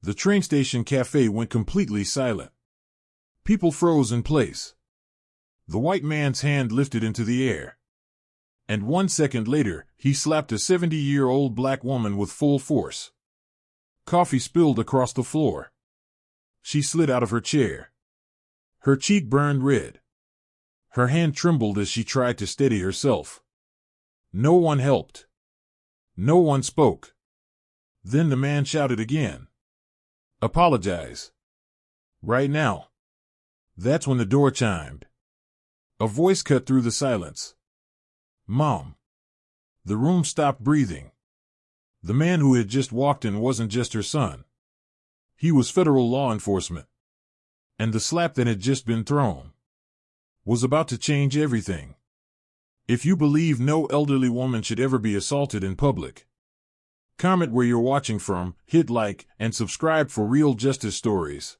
The train station cafe went completely silent. People froze in place. The white man's hand lifted into the air. And 1 second later, he slapped a 70-year-old black woman with full force. Coffee spilled across the floor. She slid out of her chair. Her cheek burned red. Her hand trembled as she tried to steady herself. No one helped. No one spoke. Then the man shouted again. "Apologize. Right now." That's when the door chimed. A voice cut through the silence. "Mom." The room stopped breathing. The man who had just walked in wasn't just her son. He was federal law enforcement. And the slap that had just been thrown was about to change everything. If you believe no elderly woman should ever be assaulted in public, comment where you're watching from, hit like, and subscribe for real justice stories.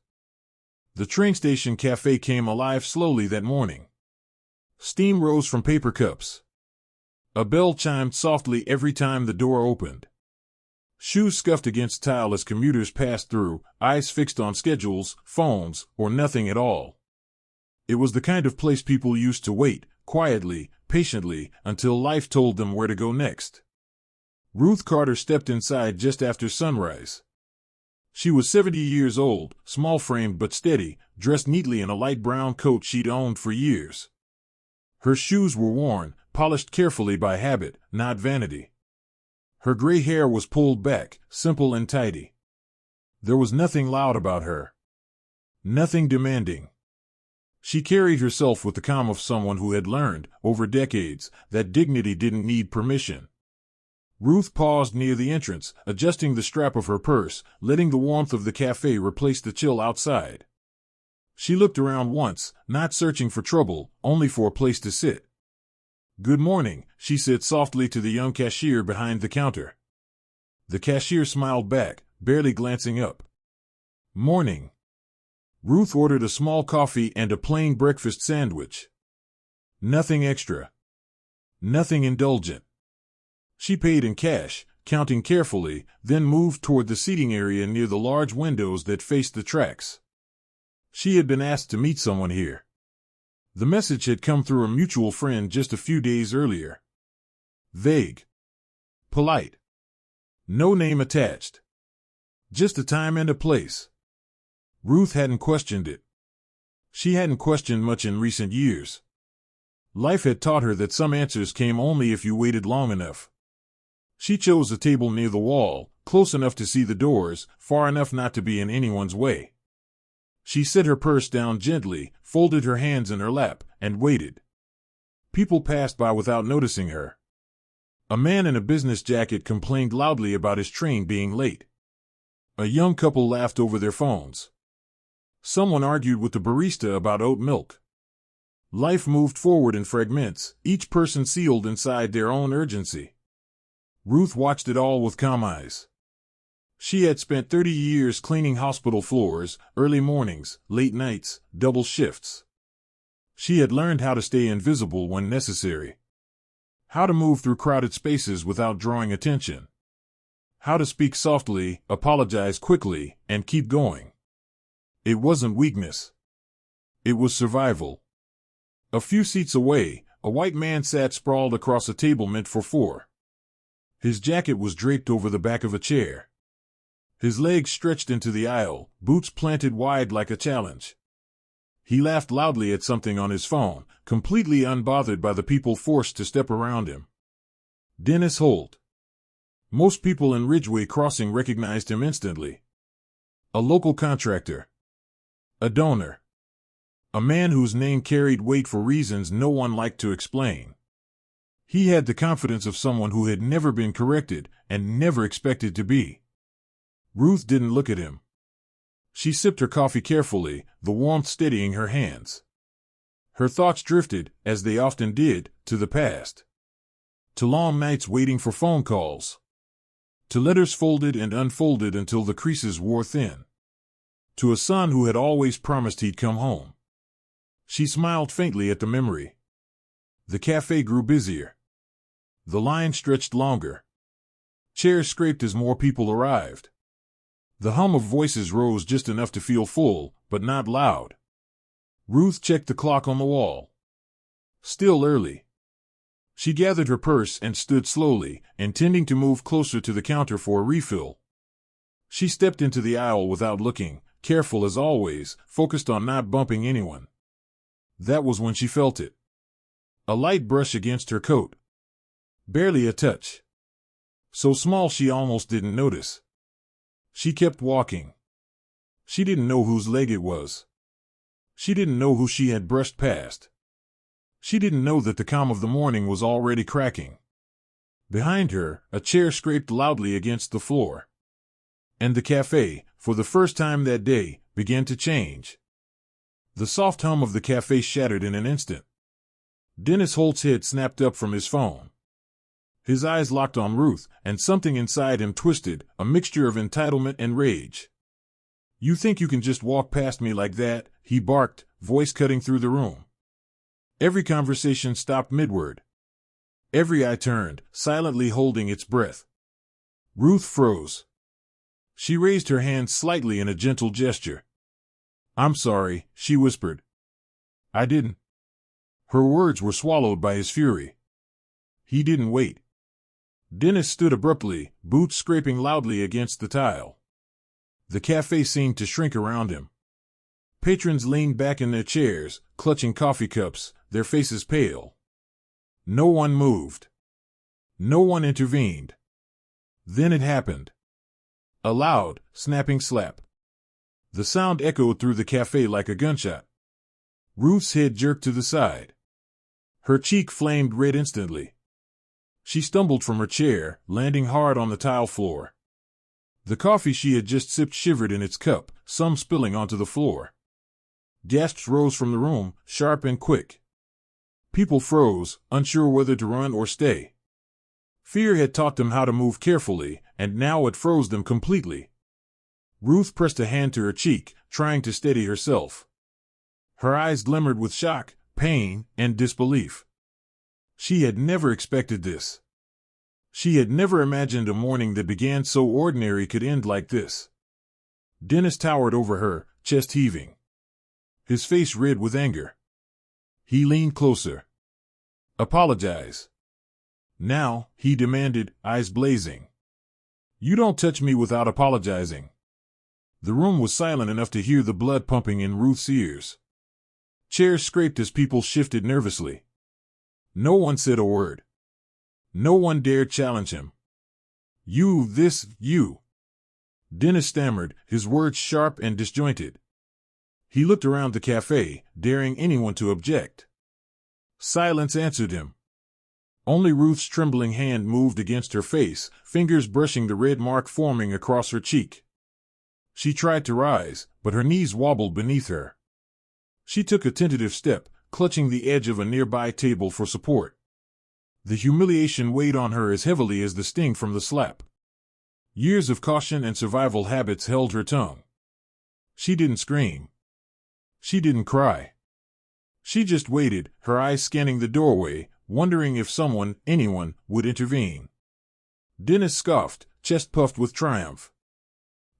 The train station cafe came alive slowly that morning. Steam rose from paper cups. A bell chimed softly every time the door opened. Shoes scuffed against tile as commuters passed through, eyes fixed on schedules, phones, or nothing at all. It was the kind of place people used to wait, quietly, patiently, until life told them where to go next. Ruth Carter stepped inside just after sunrise. She was 70 years old, small-framed but steady, dressed neatly in a light brown coat she'd owned for years. Her shoes were worn, polished carefully by habit, not vanity. Her gray hair was pulled back, simple and tidy. There was nothing loud about her. Nothing demanding. She carried herself with the calm of someone who had learned, over decades, that dignity didn't need permission. Ruth paused near the entrance, adjusting the strap of her purse, letting the warmth of the cafe replace the chill outside. She looked around once, not searching for trouble, only for a place to sit. "Good morning," she said softly to the young cashier behind the counter. The cashier smiled back, barely glancing up. "Morning." Ruth ordered a small coffee and a plain breakfast sandwich. Nothing extra. Nothing indulgent. She paid in cash, counting carefully, then moved toward the seating area near the large windows that faced the tracks. She had been asked to meet someone here. The message had come through a mutual friend just a few days earlier. Vague. Polite. No name attached. Just a time and a place. Ruth hadn't questioned it. She hadn't questioned much in recent years. Life had taught her that some answers came only if you waited long enough. She chose a table near the wall, close enough to see the doors, far enough not to be in anyone's way. She set her purse down gently, folded her hands in her lap, and waited. People passed by without noticing her. A man in a business jacket complained loudly about his train being late. A young couple laughed over their phones. Someone argued with the barista about oat milk. Life moved forward in fragments, each person sealed inside their own urgency. Ruth watched it all with calm eyes. She had spent 30 years cleaning hospital floors, early mornings, late nights, double shifts. She had learned how to stay invisible when necessary. How to move through crowded spaces without drawing attention. How to speak softly, apologize quickly, and keep going. It wasn't weakness. It was survival. A few seats away, a white man sat sprawled across a table meant for four. His jacket was draped over the back of a chair. His legs stretched into the aisle, boots planted wide like a challenge. He laughed loudly at something on his phone, completely unbothered by the people forced to step around him. Dennis Holt. Most people in Ridgeway Crossing recognized him instantly. A local contractor. A donor. A man whose name carried weight for reasons no one liked to explain. He had the confidence of someone who had never been corrected and never expected to be. Ruth didn't look at him. She sipped her coffee carefully, the warmth steadying her hands. Her thoughts drifted, as they often did, to the past. To long nights waiting for phone calls. To letters folded and unfolded until the creases wore thin. To a son who had always promised he'd come home. She smiled faintly at the memory. The cafe grew busier. The line stretched longer. Chairs scraped as more people arrived. The hum of voices rose just enough to feel full, but not loud. Ruth checked the clock on the wall. Still early. She gathered her purse and stood slowly, intending to move closer to the counter for a refill. She stepped into the aisle without looking, careful as always, focused on not bumping anyone. That was when she felt it. A light brush against her coat. Barely a touch. So small she almost didn't notice. She kept walking. She didn't know whose leg it was. She didn't know who she had brushed past. She didn't know that the calm of the morning was already cracking. Behind her, a chair scraped loudly against the floor. And the cafe, for the first time that day, began to change. The soft hum of the cafe shattered in an instant. Dennis Holt's head snapped up from his phone. His eyes locked on Ruth, and something inside him twisted, a mixture of entitlement and rage. "You think you can just walk past me like that?" he barked, voice cutting through the room. Every conversation stopped midword. Every eye turned, silently holding its breath. Ruth froze. She raised her hand slightly in a gentle gesture. "I'm sorry," she whispered. "I didn't." Her words were swallowed by his fury. He didn't wait. Dennis stood abruptly, boots scraping loudly against the tile. The cafe seemed to shrink around him. Patrons leaned back in their chairs, clutching coffee cups, their faces pale. No one moved. No one intervened. Then it happened. A loud, snapping slap. The sound echoed through the cafe like a gunshot. Ruth's head jerked to the side. Her cheek flamed red instantly. She stumbled from her chair, landing hard on the tile floor. The coffee she had just sipped shivered in its cup, some spilling onto the floor. Gasps rose from the room, sharp and quick. People froze, unsure whether to run or stay. Fear had taught them how to move carefully, and now it froze them completely. Ruth pressed a hand to her cheek, trying to steady herself. Her eyes glimmered with shock, pain, and disbelief. She had never expected this. She had never imagined a morning that began so ordinary could end like this. Dennis towered over her, chest heaving. His face red with anger. He leaned closer. "Apologize." "Now," he demanded, eyes blazing. "You don't touch me without apologizing." The room was silent enough to hear the blood pumping in Ruth's ears. Chairs scraped as people shifted nervously. No one said a word. No one dared challenge him. You. Dennis stammered, his words sharp and disjointed. He looked around the cafe, daring anyone to object. Silence answered him. Only Ruth's trembling hand moved against her face, fingers brushing the red mark forming across her cheek. She tried to rise, but her knees wobbled beneath her. She took a tentative step, clutching the edge of a nearby table for support. The humiliation weighed on her as heavily as the sting from the slap. Years of caution and survival habits held her tongue. She didn't scream. She didn't cry. She just waited, her eyes scanning the doorway, wondering if someone, anyone, would intervene. Dennis scoffed, chest puffed with triumph.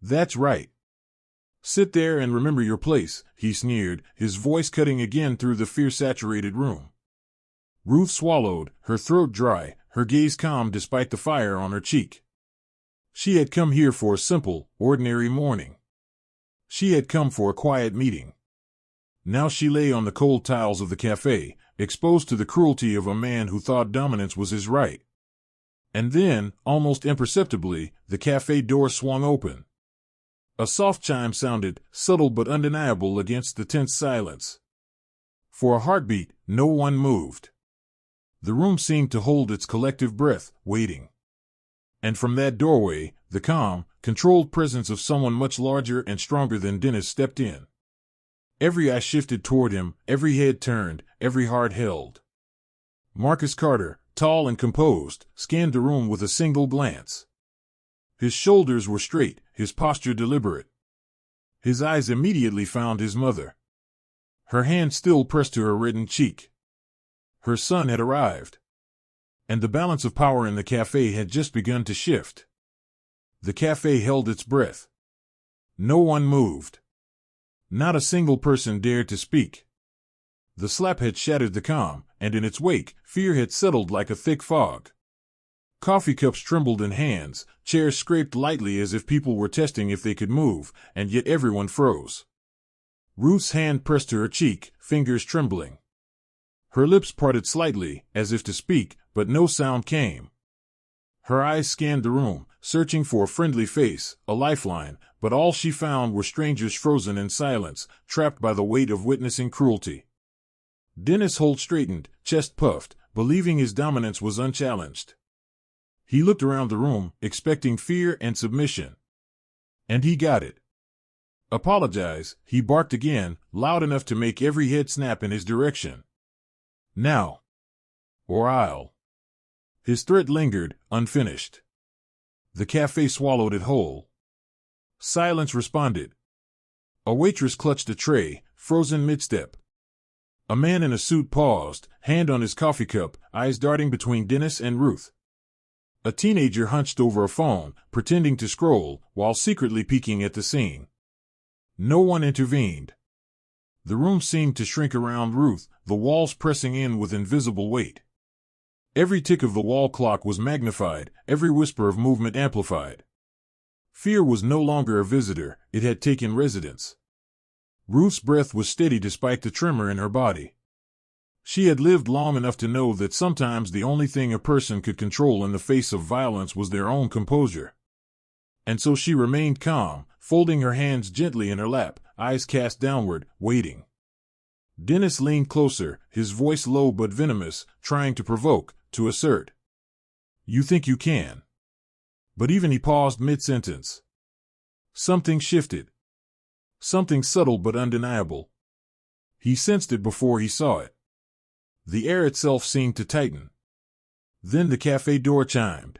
"That's right. Sit there and remember your place," he sneered, his voice cutting again through the fear-saturated room. Ruth swallowed, her throat dry, her gaze calm despite the fire on her cheek. She had come here for a simple, ordinary morning. She had come for a quiet meeting. Now she lay on the cold tiles of the cafe, exposed to the cruelty of a man who thought dominance was his right. And then, almost imperceptibly, the cafe door swung open. A soft chime sounded, subtle but undeniable against the tense silence. For a heartbeat, no one moved. The room seemed to hold its collective breath, waiting. And from that doorway, the calm, controlled presence of someone much larger and stronger than Dennis stepped in. Every eye shifted toward him, every head turned, every heart held. Marcus Carter, tall and composed, scanned the room with a single glance. His shoulders were straight, his posture deliberate. His eyes immediately found his mother. Her hand still pressed to her reddened cheek. Her son had arrived. And the balance of power in the cafe had just begun to shift. The cafe held its breath. No one moved. Not a single person dared to speak. The slap had shattered the calm, and in its wake, fear had settled like a thick fog. Coffee cups trembled in hands, chairs scraped lightly as if people were testing if they could move, and yet everyone froze. Ruth's hand pressed to her cheek, fingers trembling. Her lips parted slightly, as if to speak, but no sound came. Her eyes scanned the room, searching for a friendly face, a lifeline, but all she found were strangers frozen in silence, trapped by the weight of witnessing cruelty. Dennis Holt straightened, chest puffed, believing his dominance was unchallenged. He looked around the room, expecting fear and submission. And he got it. "Apologize," he barked again, loud enough to make every head snap in his direction. "Now. Or I'll." His threat lingered, unfinished. The cafe swallowed it whole. Silence responded. A waitress clutched a tray, frozen mid-step. A man in a suit paused, hand on his coffee cup, eyes darting between Dennis and Ruth. A teenager hunched over a phone, pretending to scroll, while secretly peeking at the scene. No one intervened. The room seemed to shrink around Ruth, the walls pressing in with invisible weight. Every tick of the wall clock was magnified, every whisper of movement amplified. Fear was no longer a visitor, it had taken residence. Ruth's breath was steady despite the tremor in her body. She had lived long enough to know that sometimes the only thing a person could control in the face of violence was their own composure. And so she remained calm, folding her hands gently in her lap, eyes cast downward, waiting. Dennis leaned closer, his voice low but venomous, trying to provoke, to assert. "You think you can." But even he paused mid-sentence. Something shifted. Something subtle but undeniable. He sensed it before he saw it. The air itself seemed to tighten. Then the cafe door chimed.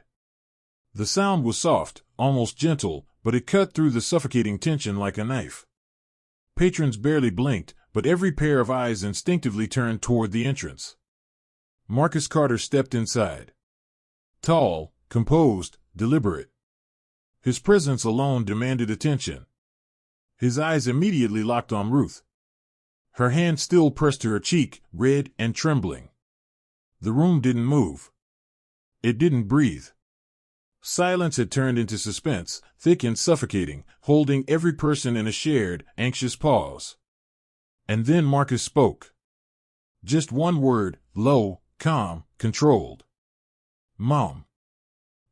The sound was soft, almost gentle, but it cut through the suffocating tension like a knife. Patrons barely blinked, but every pair of eyes instinctively turned toward the entrance. Marcus Carter stepped inside. Tall, composed, deliberate. His presence alone demanded attention. His eyes immediately locked on Ruth. Her hand still pressed to her cheek, red and trembling. The room didn't move. It didn't breathe. Silence had turned into suspense, thick and suffocating, holding every person in a shared, anxious pause. And then Marcus spoke. Just one word, low, calm, controlled. "Mom."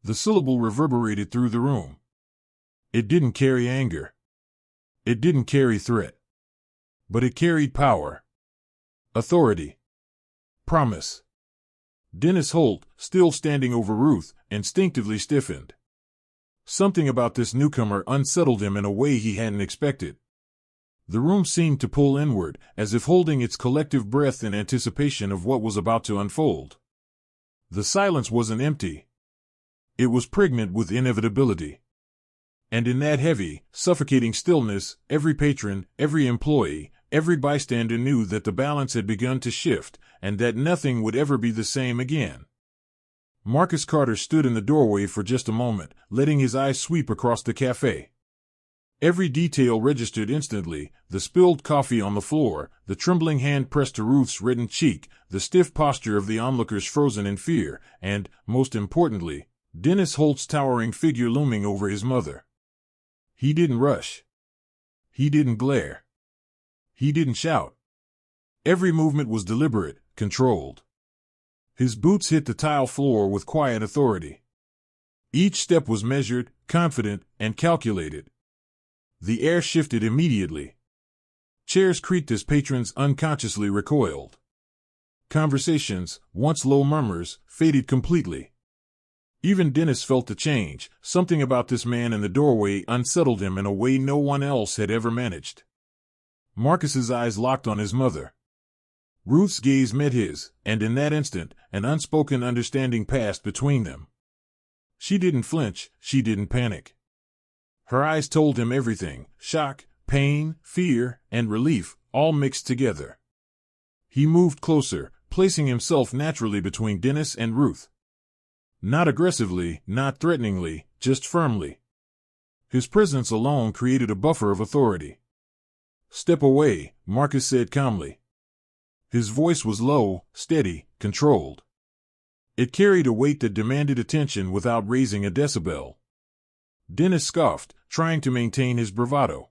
The syllable reverberated through the room. It didn't carry anger. It didn't carry threat. But it carried power. Authority. Promise. Dennis Holt, still standing over Ruth, instinctively stiffened. Something about this newcomer unsettled him in a way he hadn't expected. The room seemed to pull inward, as if holding its collective breath in anticipation of what was about to unfold. The silence wasn't empty. It was pregnant with inevitability. And in that heavy, suffocating stillness, every patron, every employee, every bystander knew that the balance had begun to shift, and that nothing would ever be the same again. Marcus Carter stood in the doorway for just a moment, letting his eyes sweep across the cafe. Every detail registered instantly: the spilled coffee on the floor, the trembling hand pressed to Ruth's reddened cheek, the stiff posture of the onlookers frozen in fear, and, most importantly, Dennis Holt's towering figure looming over his mother. He didn't rush. He didn't glare. He didn't shout. Every movement was deliberate, controlled. His boots hit the tile floor with quiet authority. Each step was measured, confident, and calculated. The air shifted immediately. Chairs creaked as patrons unconsciously recoiled. Conversations, once low murmurs, faded completely. Even Dennis felt the change. Something about this man in the doorway unsettled him in a way no one else had ever managed. Marcus's eyes locked on his mother. Ruth's gaze met his, and in that instant, an unspoken understanding passed between them. She didn't flinch, she didn't panic. Her eyes told him everything: shock, pain, fear, and relief, all mixed together. He moved closer, placing himself naturally between Dennis and Ruth. Not aggressively, not threateningly, just firmly. His presence alone created a buffer of authority. "Step away," Marcus said calmly. His voice was low, steady, controlled. It carried a weight that demanded attention without raising a decibel. Dennis scoffed, trying to maintain his bravado.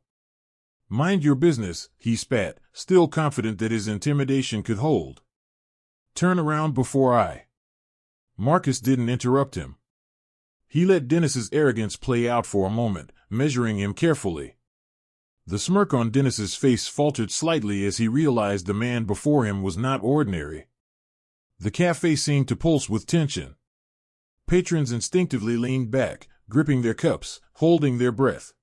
"Mind your business," he spat, still confident that his intimidation could hold. "Turn around before I—" Marcus didn't interrupt him. He let Dennis's arrogance play out for a moment, measuring him carefully. The smirk on Dennis's face faltered slightly as he realized the man before him was not ordinary. The cafe seemed to pulse with tension. Patrons instinctively leaned back, gripping their cups, holding their breath.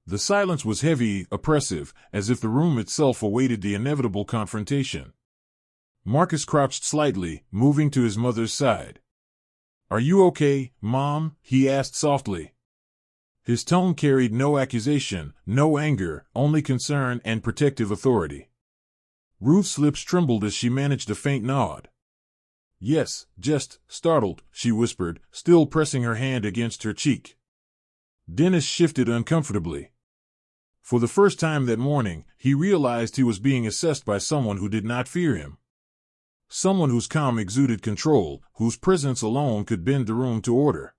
The silence was heavy, oppressive, as if the room itself awaited the inevitable confrontation. Marcus crouched slightly, moving to his mother's side. "Are you okay, Mom?" he asked softly. His tone carried no accusation, no anger, only concern and protective authority. Ruth's lips trembled as she managed a faint nod. "Yes, just startled," she whispered, still pressing her hand against her cheek. Dennis shifted uncomfortably. For the first time that morning, he realized he was being assessed by someone who did not fear him. Someone whose calm exuded control, whose presence alone could bend the room to order.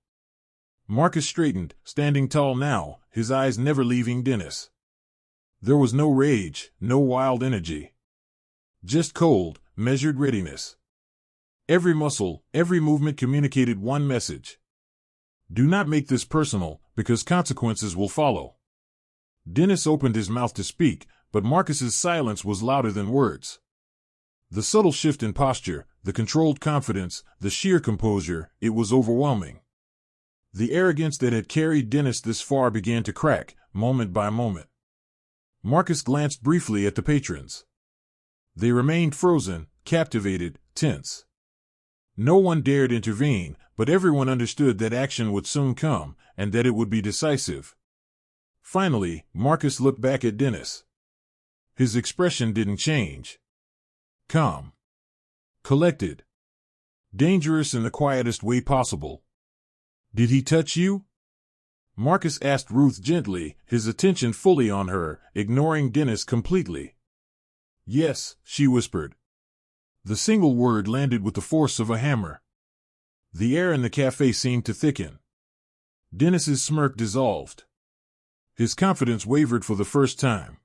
Marcus straightened, standing tall now, his eyes never leaving Dennis. There was no rage, no wild energy. Just cold, measured readiness. Every muscle, every movement communicated one message. "Do not make this personal, because consequences will follow." Dennis opened his mouth to speak, but Marcus's silence was louder than words. The subtle shift in posture, the controlled confidence, the sheer composure, it was overwhelming. The arrogance that had carried Dennis this far began to crack, moment by moment. Marcus glanced briefly at the patrons. They remained frozen, captivated, tense. No one dared intervene, but everyone understood that action would soon come, and that it would be decisive. Finally, Marcus looked back at Dennis. His expression didn't change. Calm. Collected. Dangerous in the quietest way possible. "Did he touch you?" Marcus asked Ruth gently, his attention fully on her, ignoring Dennis completely. "Yes," she whispered. The single word landed with the force of a hammer. The air in the cafe seemed to thicken. Dennis's smirk dissolved. His confidence wavered for the first time.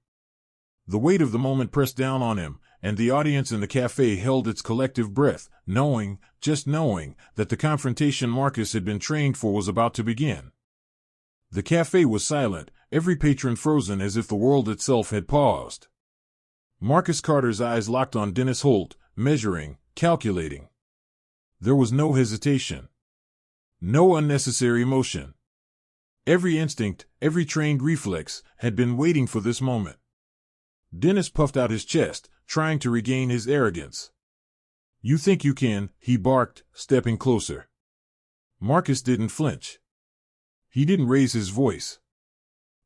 The weight of the moment pressed down on him, and the audience in the cafe held its collective breath, knowing, just knowing, that the confrontation Marcus had been trained for was about to begin. The cafe was silent, every patron frozen as if the world itself had paused. Marcus Carter's eyes locked on Dennis Holt, measuring, calculating. There was no hesitation. No unnecessary emotion. Every instinct, every trained reflex, had been waiting for this moment. Dennis puffed out his chest, trying to regain his arrogance. "You think you can," he barked, stepping closer. Marcus didn't flinch. He didn't raise his voice.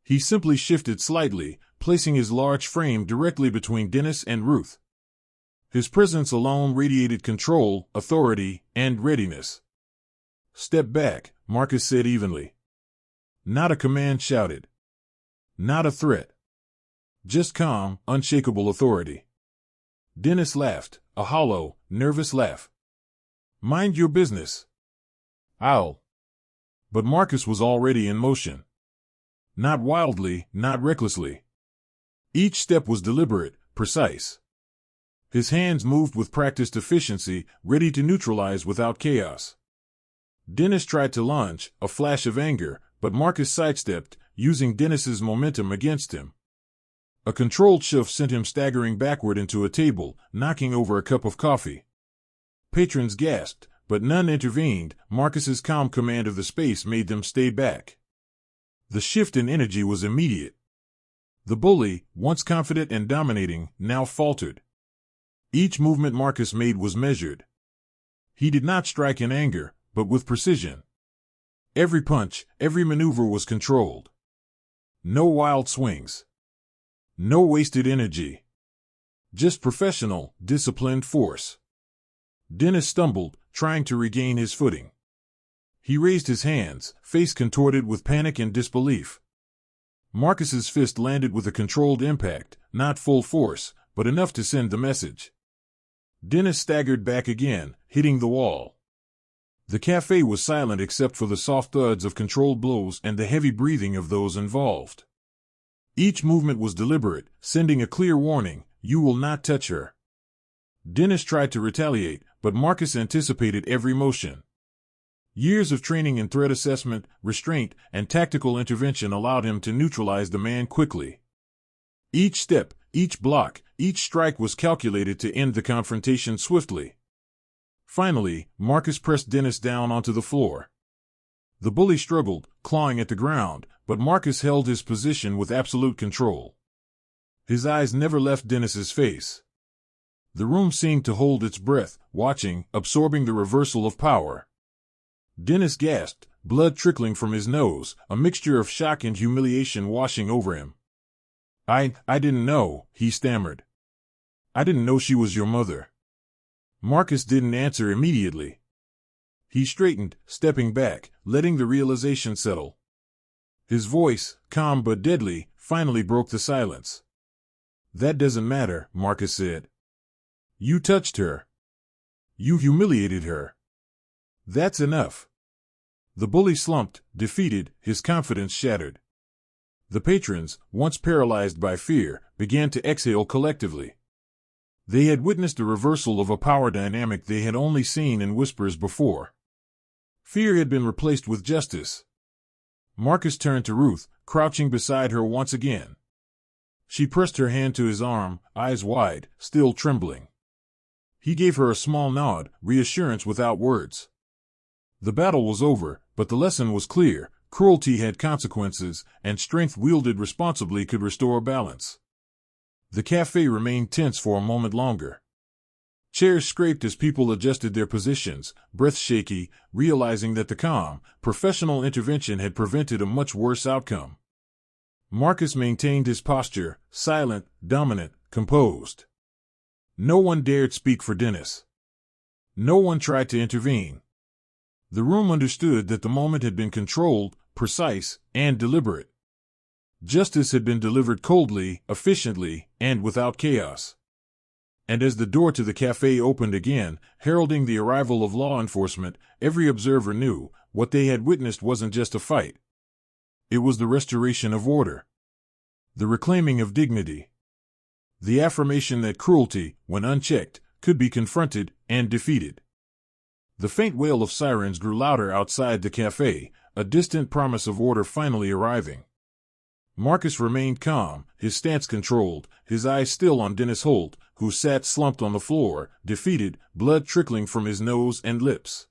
He simply shifted slightly, placing his large frame directly between Dennis and Ruth. His presence alone radiated control, authority, and readiness. "Step back," Marcus said evenly. Not a command shouted. Not a threat. Just calm, unshakable authority. Dennis laughed, a hollow, nervous laugh. "Mind your business." "I'll." But Marcus was already in motion. Not wildly, not recklessly. Each step was deliberate, precise. His hands moved with practiced efficiency, ready to neutralize without chaos. Dennis tried to lunge, a flash of anger, but Marcus sidestepped, using Dennis's momentum against him. A controlled shove sent him staggering backward into a table, knocking over a cup of coffee. Patrons gasped, but none intervened. Marcus's calm command of the space made them stay back. The shift in energy was immediate. The bully, once confident and dominating, now faltered. Each movement Marcus made was measured. He did not strike in anger, but with precision. Every punch, every maneuver was controlled. No wild swings. No wasted energy. Just professional, disciplined force. Dennis stumbled, trying to regain his footing. He raised his hands, face contorted with panic and disbelief. Marcus's fist landed with a controlled impact, not full force, but enough to send the message. Dennis staggered back again, hitting the wall. The cafe was silent except for the soft thuds of controlled blows and the heavy breathing of those involved. Each movement was deliberate, sending a clear warning, "You will not touch her." Dennis tried to retaliate, but Marcus anticipated every motion. Years of training in threat assessment, restraint, and tactical intervention allowed him to neutralize the man quickly. Each step, each block, each strike was calculated to end the confrontation swiftly. Finally, Marcus pressed Dennis down onto the floor. The bully struggled, clawing at the ground, but Marcus held his position with absolute control. His eyes never left Dennis's face. The room seemed to hold its breath, watching, absorbing the reversal of power. Dennis gasped, blood trickling from his nose, a mixture of shock and humiliation washing over him. I didn't know," he stammered. "I didn't know she was your mother." Marcus didn't answer immediately. He straightened, stepping back, letting the realization settle. His voice, calm but deadly, finally broke the silence. "That doesn't matter," Marcus said. "You touched her. You humiliated her. That's enough." The bully slumped, defeated, his confidence shattered. The patrons, once paralyzed by fear, began to exhale collectively. They had witnessed a reversal of a power dynamic they had only seen in whispers before. Fear had been replaced with justice. Marcus turned to Ruth, crouching beside her once again. She pressed her hand to his arm, eyes wide, still trembling. He gave her a small nod, reassurance without words. The battle was over, but the lesson was clear: cruelty had consequences, and strength wielded responsibly could restore balance. The cafe remained tense for a moment longer. Chairs scraped as people adjusted their positions, breath shaky, realizing that the calm, professional intervention had prevented a much worse outcome. Marcus maintained his posture, silent, dominant, composed. No one dared speak for Dennis. No one tried to intervene. The room understood that the moment had been controlled, precise, and deliberate. Justice had been delivered coldly, efficiently, and without chaos. And as the door to the cafe opened again, heralding the arrival of law enforcement, every observer knew what they had witnessed wasn't just a fight. It was the restoration of order. The reclaiming of dignity. The affirmation that cruelty, when unchecked, could be confronted and defeated. The faint wail of sirens grew louder outside the cafe, a distant promise of order finally arriving. Marcus remained calm, his stance controlled, his eyes still on Dennis Holt, who sat slumped on the floor, defeated, blood trickling from his nose and lips.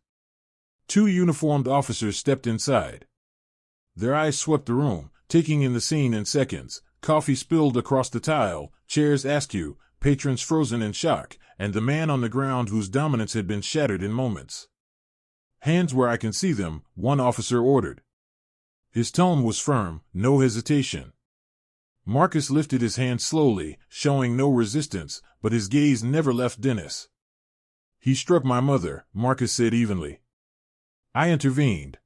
Two uniformed officers stepped inside. Their eyes swept the room, taking in the scene in seconds. Coffee spilled across the tile, chairs askew, patrons frozen in shock, and the man on the ground whose dominance had been shattered in moments. "Hands where I can see them," one officer ordered. His tone was firm, no hesitation. Marcus lifted his hand slowly, showing no resistance, but his gaze never left Dennis. "He struck my mother," Marcus said evenly. "I intervened."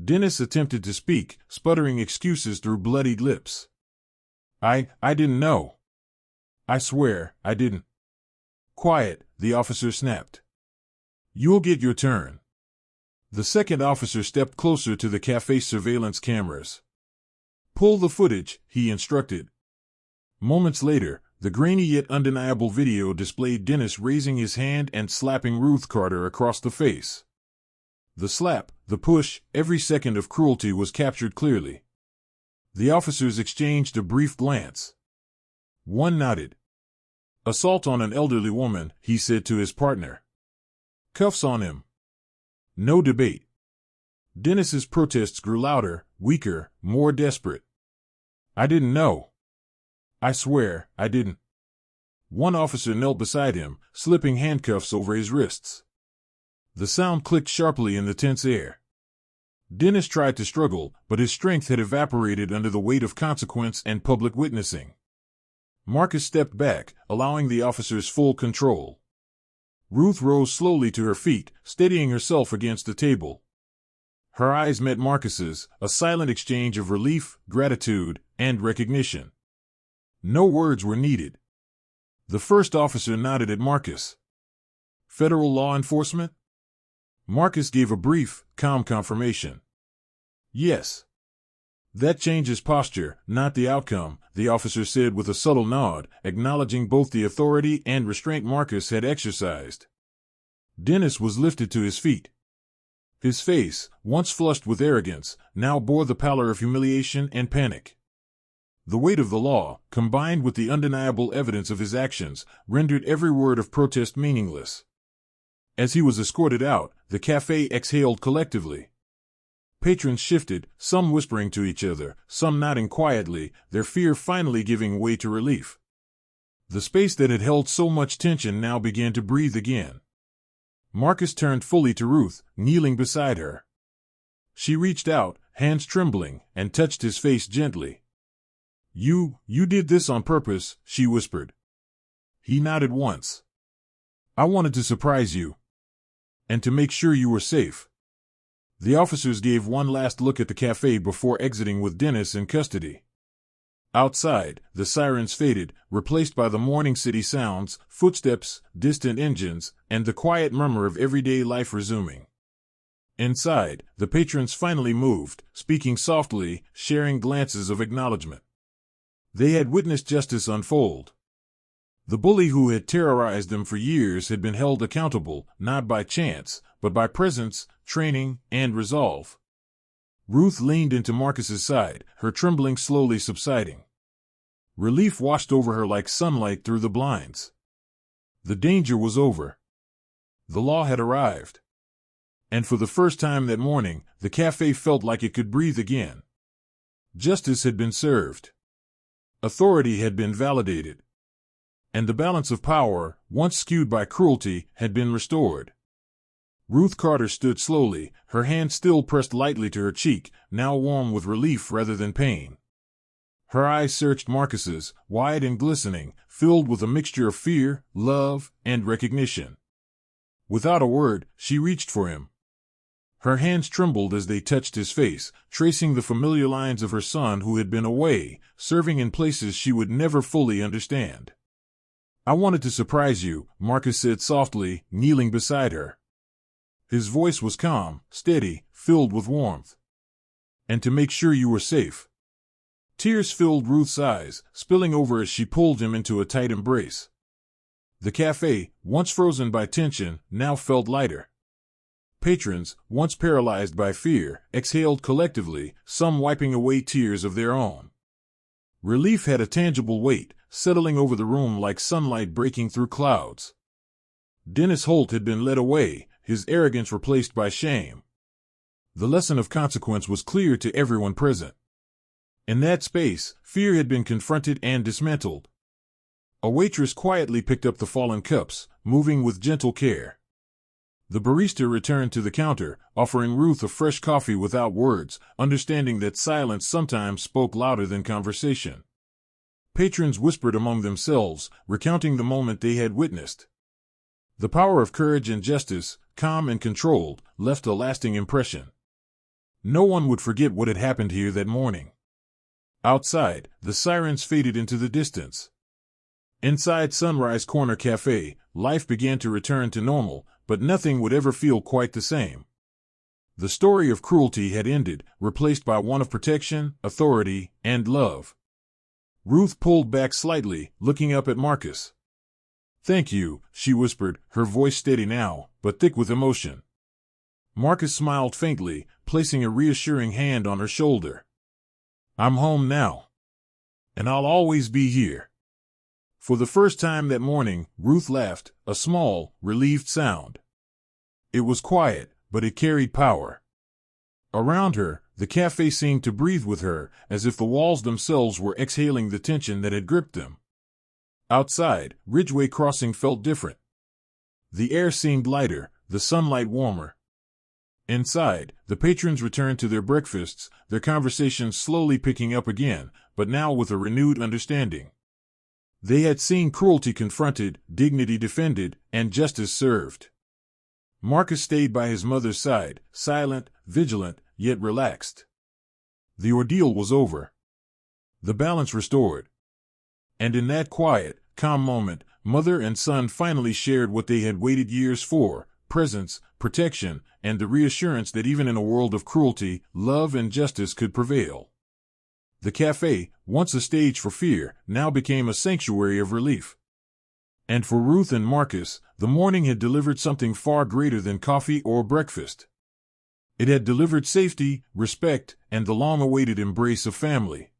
Dennis attempted to speak, sputtering excuses through bloodied lips. I didn't know. I swear, I didn't." "Quiet," the officer snapped. "You'll get your turn." The second officer stepped closer to the cafe's surveillance cameras. "Pull the footage," he instructed. Moments later, the grainy yet undeniable video displayed Dennis raising his hand and slapping Ruth Carter across the face. The slap, the push, every second of cruelty was captured clearly. The officers exchanged a brief glance. One nodded. "Assault on an elderly woman," he said to his partner. "Cuffs on him." No debate. Dennis's protests grew louder, weaker, more desperate. "I didn't know. I swear, I didn't." One officer knelt beside him, slipping handcuffs over his wrists. The sound clicked sharply in the tense air. Dennis tried to struggle, but his strength had evaporated under the weight of consequence and public witnessing. Marcus stepped back, allowing the officers full control. Ruth rose slowly to her feet, steadying herself against the table. Her eyes met Marcus's, a silent exchange of relief, gratitude, and recognition. No words were needed. The first officer nodded at Marcus. Federal law enforcement? Marcus gave a brief, calm confirmation. Yes. That changes posture, not the outcome, the officer said with a subtle nod, acknowledging both the authority and restraint Marcus had exercised. Dennis was lifted to his feet. His face, once flushed with arrogance, now bore the pallor of humiliation and panic. The weight of the law, combined with the undeniable evidence of his actions, rendered every word of protest meaningless. As he was escorted out, the café exhaled collectively. Patrons shifted, some whispering to each other, some nodding quietly, their fear finally giving way to relief. The space that had held so much tension now began to breathe again. Marcus turned fully to Ruth, kneeling beside her. She reached out, hands trembling, and touched his face gently. You did this on purpose," she whispered. He nodded once. "I wanted to surprise you. And to make sure you were safe." The officers gave one last look at the cafe before exiting with Dennis in custody. Outside, the sirens faded, replaced by the morning city sounds, footsteps, distant engines, and the quiet murmur of everyday life resuming. Inside, the patrons finally moved, speaking softly, sharing glances of acknowledgement. They had witnessed justice unfold. The bully who had terrorized them for years had been held accountable, not by chance, but by presence, training, and resolve. Ruth leaned into Marcus's side, her trembling slowly subsiding. Relief washed over her like sunlight through the blinds. The danger was over. The law had arrived. And for the first time that morning, the cafe felt like it could breathe again. Justice had been served. Authority had been validated. And the balance of power, once skewed by cruelty, had been restored. Ruth Carter stood slowly, her hand still pressed lightly to her cheek, now warm with relief rather than pain. Her eyes searched Marcus's, wide and glistening, filled with a mixture of fear, love, and recognition. Without a word, she reached for him. Her hands trembled as they touched his face, tracing the familiar lines of her son who had been away, serving in places she would never fully understand. "I wanted to surprise you," Marcus said softly, kneeling beside her. His voice was calm, steady, filled with warmth. "And to make sure you were safe." Tears filled Ruth's eyes, spilling over as she pulled him into a tight embrace. The cafe, once frozen by tension, now felt lighter. Patrons, once paralyzed by fear, exhaled collectively, some wiping away tears of their own. Relief had a tangible weight, settling over the room like sunlight breaking through clouds. Dennis Holt had been led away, his arrogance replaced by shame. The lesson of consequence was clear to everyone present. In that space, fear had been confronted and dismantled. A waitress quietly picked up the fallen cups, moving with gentle care. The barista returned to the counter, offering Ruth a fresh coffee without words, understanding that silence sometimes spoke louder than conversation. Patrons whispered among themselves, recounting the moment they had witnessed. The power of courage and justice, calm and controlled, left a lasting impression. No one would forget what had happened here that morning. Outside, the sirens faded into the distance. Inside Sunrise Corner Cafe, life began to return to normal, but nothing would ever feel quite the same. The story of cruelty had ended, replaced by one of protection, authority, and love. Ruth pulled back slightly, looking up at Marcus. "Thank you," she whispered, her voice steady now, but thick with emotion. Marcus smiled faintly, placing a reassuring hand on her shoulder. "I'm home now. And I'll always be here." For the first time that morning, Ruth laughed, a small, relieved sound. It was quiet, but it carried power. Around her, the cafe seemed to breathe with her, as if the walls themselves were exhaling the tension that had gripped them. Outside, Ridgeway Crossing felt different. The air seemed lighter, the sunlight warmer. Inside, the patrons returned to their breakfasts, their conversations slowly picking up again, but now with a renewed understanding. They had seen cruelty confronted, dignity defended, and justice served. Marcus stayed by his mother's side, silent, vigilant, yet relaxed. The ordeal was over. The balance restored. And in that quiet, calm moment, mother and son finally shared what they had waited years for: presence, protection, and the reassurance that even in a world of cruelty, love and justice could prevail. The café, once a stage for fear, now became a sanctuary of relief. And for Ruth and Marcus, the morning had delivered something far greater than coffee or breakfast. It had delivered safety, respect, and the long-awaited embrace of family.